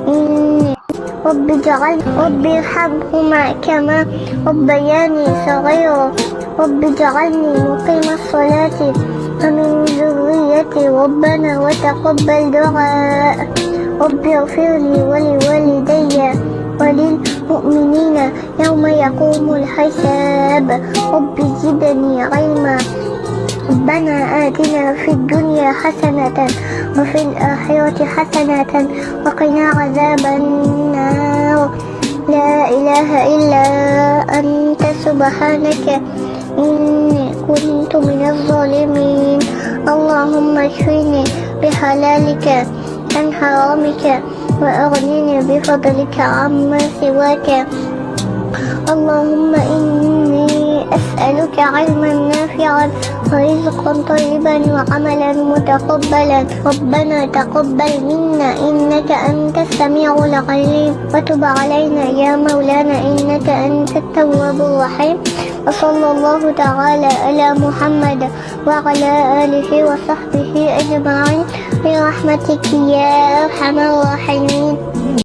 إني رب ارحمهما كما ربياني صغيرا. رب اجعلني مقيم الصلاة ومن ذريتي ربنا وتقبل دعاء. رب اغفر لي ولوالدي وللمؤمنين يوم يقوم الحساب. رب زدني علما. ربنا آتنا في الدنيا حسنة وفي الآخرة حسنة وقنا عذاب النار. لا إله إلا أنت سبحانك إني كنت من الظالمين. اللهم اشفني بحلالك عن حرامك وأغنني بفضلك عما سواك. اللهم إني أسألك علما نافعا ورزقا طيبا وعملا متقبلا. ربنا تقبل منا إنك أنت السميع العليم وتب علينا يا مولانا إنك أنت التواب الرحيم. وصلى الله تعالى على محمد وعلى آله وصحبه أجمعين برحمتك يا أرحم الراحمين.